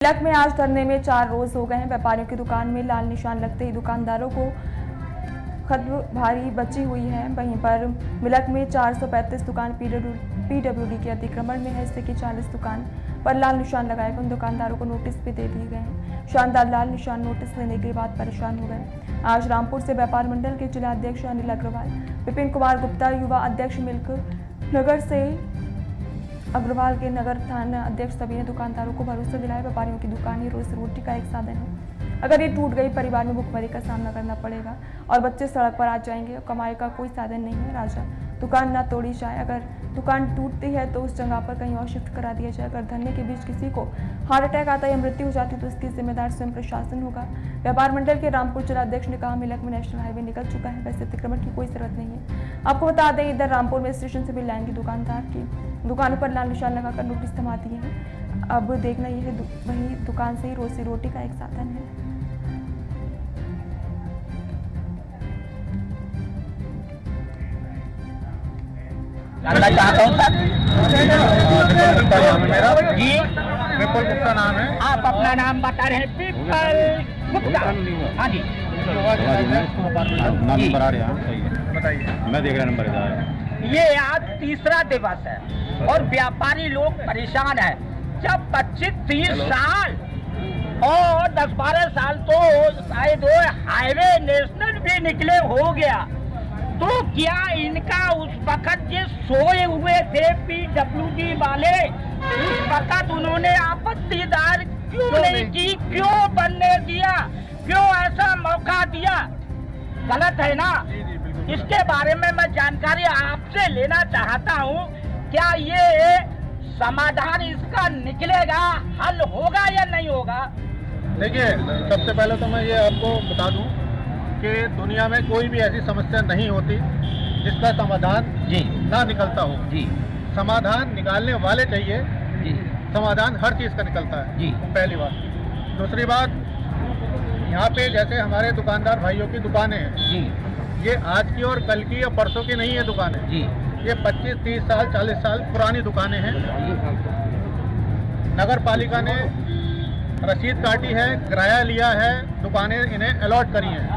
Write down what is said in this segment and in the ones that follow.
मिलक में आज धरने में 4 रोज हो गए हैं। व्यापारियों की दुकान में लाल निशान लगते ही दुकानदारों को खद्य भारी बची हुई है। वहीं पर मिलक में 435 दुकान पीडब्ल्यूडी के अतिक्रमण में है। इससे कि 40 दुकान पर लाल निशान लगाए गए। उन दुकानदारों को नोटिस भी दे दिए गए हैं। शानदार लाल निशान नोटिस लेने के बाद परेशान हो गए। आज रामपुर से व्यापार मंडल के जिला अध्यक्ष अनिल अग्रवाल, विपिन कुमार गुप्ता युवा अध्यक्ष मिलकर नगर से अग्रवाल के नगर थाना अध्यक्ष सभी ने दुकानदारों को भरोसा दिलाया। व्यापारियों की दुकान ही रोजी रोटी का एक साधन है। अगर ये टूट गई, परिवार में भुखमरी का सामना करना पड़ेगा और बच्चे सड़क पर आ जाएंगे। कमाई का कोई साधन नहीं है। राजा दुकान ना तोड़ी जाए। अगर दुकान टूटती है तो उस जगह पर कहीं और शिफ्ट करा दिया जाए। अगर धरने के बीच किसी को हार्ट अटैक आता या मृत्यु हो जाती तो इसकी जिम्मेदार स्वयं प्रशासन होगा। व्यापार मंडल के रामपुर जिला अध्यक्ष ने कहा, मिलक में नेशनल हाईवे निकल चुका है, वैसे अतिक्रमण की कोई जरूरत नहीं है। आपको बता दें, इधर रामपुर में स्टेशन से भी लाइन की दुकानदार की दुकानों पर लाल निशान लगाकर नोटिस थमा दिए हैं। अब देखना यह है वही दुकान से ही रोजी रोटी का एक साधन है। जानना चाहता हूँ मेरा जी, विपुल गुप्ता नाम है। आप अपना नाम बता रहे हैं? विपुल गुप्ता। हाँ जी, नाम नंबर आ रहा है, सही है, बताइए। मैं देख रहा नंबर इधर है। ये आज तीसरा दिवस है और व्यापारी लोग परेशान है। जब 25-30 साल और 10-12 साल तो शायद हाईवे नेशनल भी निकले हो गया, तो क्या इनका उस वक्त ये सोए हुए थे पीडब्ल्यूडी वाले, उस वक्त उन्होंने आपत्तिदार क्यों नहीं की? क्यों बनने दिया? क्यों ऐसा मौका दिया? गलत है ना। इसके बारे में मैं जानकारी आपसे लेना चाहता हूँ। क्या ये समाधान इसका निकलेगा, हल होगा या नहीं होगा? देखिए, सबसे पहले तो मैं ये आपको बता दूं कि दुनिया में कोई भी ऐसी समस्या नहीं होती जिसका समाधान जी ना निकलता हो। जी समाधान निकालने वाले चाहिए। जी समाधान हर चीज़ का निकलता है। जी। पहली बात। दूसरी बात, यहाँ पे जैसे हमारे दुकानदार भाइयों की दुकानें हैं, जी ये आज की और कल की या परसों की नहीं है दुकानें। जी ये 25-30 साल 40 साल पुरानी दुकानें हैं। नगर पालिका ने रसीद काटी है, किराया लिया है, दुकानें इन्हें अलॉट करी हैं।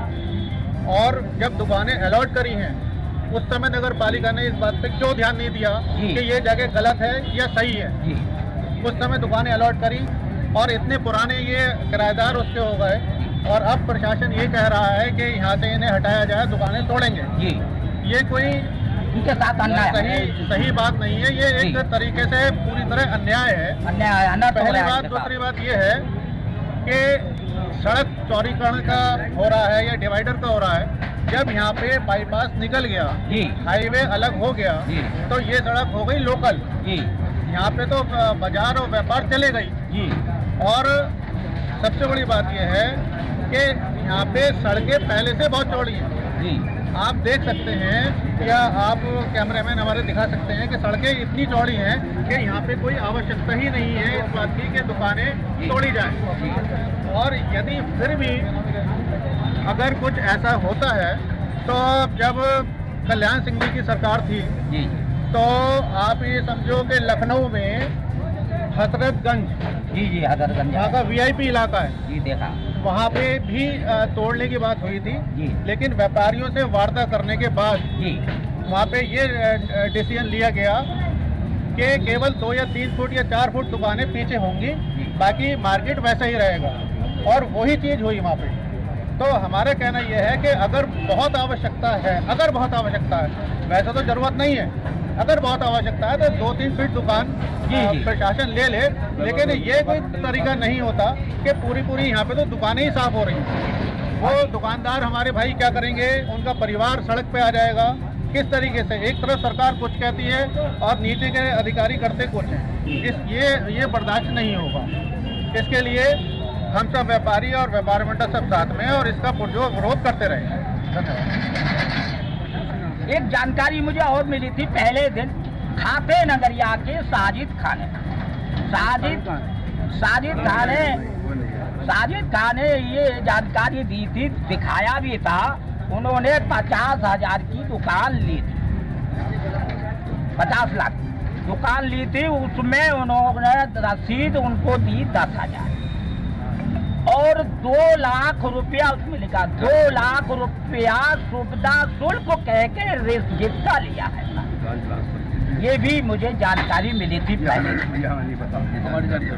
और जब दुकानें अलॉट करी हैं उस समय नगर पालिका ने इस बात पे क्यों ध्यान नहीं दिया कि ये जगह गलत है या सही है। जी उस समय दुकानें अलॉट करी और इतने पुराने ये किराएदार उसके हो गए और अब प्रशासन ये कह रहा है कि यहाँ से इन्हें हटाया जाए, दुकानें तोड़ेंगे। जी ये कोई इनके साथ अन्याय है। सही बात नहीं है। ये एक तरीके से पूरी तरह अन्याय है। पहली बात। दूसरी बात ये है कि सड़क चौड़ीकरण का हो रहा है या डिवाइडर का हो रहा है। जब यहाँ पे बाईपास निकल गया, हाईवे अलग हो गया, तो ये सड़क हो गई लोकल। यहाँ पे तो बाजार और व्यापार चले गई। और सबसे बड़ी बात यह है कि यहाँ पे सड़कें पहले से बहुत चौड़ी हैं। आप देख सकते हैं या आप कैमरामैन हमारे दिखा सकते हैं कि सड़कें इतनी चौड़ी हैं कि यहाँ पे कोई आवश्यकता ही नहीं है इस बात की कि दुकानें तोड़ी जाएं। और यदि फिर भी अगर कुछ ऐसा होता है तो जब कल्याण सिंह जी की सरकार थी तो आप ये समझो कि लखनऊ में हजरतगंज, हजरतगंज यहाँ का वीआईपी इलाका है। जी देखा, वहाँ पे भी तोड़ने की बात हुई थी। लेकिन व्यापारियों से वार्ता करने के बाद वहाँ पे ये डिसीजन लिया गया कि केवल 2 या 3 फुट या 4 फुट दुकानें पीछे होंगी, बाकी मार्केट वैसा ही रहेगा। और वही चीज़ हुई वहाँ पे। तो हमारा कहना यह है कि अगर बहुत आवश्यकता है, वैसे तो ज़रूरत नहीं है, अगर बहुत आवश्यकता है तो 2-3 फीट दुकान प्रशासन ले ले। लेकिन ये कोई तरीका नहीं होता कि पूरी यहाँ पे तो दुकानें ही साफ हो रही हैं। वो दुकानदार हमारे भाई क्या करेंगे? उनका परिवार सड़क पे आ जाएगा। किस तरीके से एक तरफ सरकार कुछ कहती है और नीचे के अधिकारी करते कुछ हैं। ये बर्दाश्त नहीं होगा। इसके लिए हम सब व्यापारी और व्यापार मंडल सब साथ में और इसका पुरजोर विरोध करते रहे। धन्यवाद। एक जानकारी मुझे और मिली थी पहले दिन, खाते नगरिया के साजिद खान ने ये जानकारी दी थी, दिखाया भी था। उन्होंने 50,000 की दुकान ली थी, 50 लाख दुकान ली थी। उसमें उन्होंने रसीद उनको दी 10,000। और 2 लाख रुपया उसमें लिखा 2 लाख रुपया सुविधा शुल्क कह के रिश्ता लिया है। ये भी मुझे जानकारी मिली थी पहले।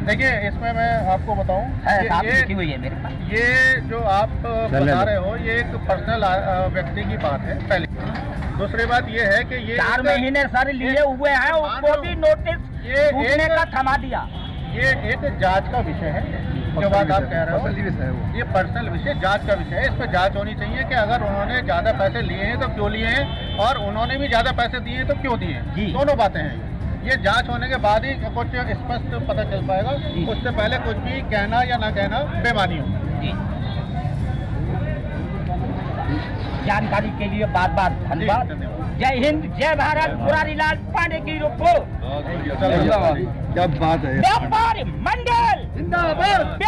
देखिए इसमें मैं आपको बताऊं, लिखी हुई है मेरे पास। ये जो आप बता रहे हो ये एक पर्सनल व्यक्ति की बात है पहले। दूसरी बात ये है कि ये 4 महीने सर लिए हुए हैं, उसको भी नोटिस टूटने का थमा दिया। ये एक जांच का विषय है जो बात आप कह रहे हो, ये पर्सनल विषय जांच का विषय है। इस पर जांच होनी चाहिए कि अगर उन्होंने ज्यादा पैसे लिए हैं तो क्यों लिए हैं, और उन्होंने भी ज्यादा पैसे दिए हैं तो क्यों दिए हैं। दोनों बातें हैं। ये जांच होने के बाद ही कुछ स्पष्ट पता चल पाएगा। उससे पहले कुछ भी कहना या ना कहना बेमानी हो। जानकारी के लिए बार बार धन्यवाद। जय हिंद, जय भारत। मुरारी लाल पांडे की रिपोर्ट। क्या बात है। व्यापारी मंडल जिंदाबाद।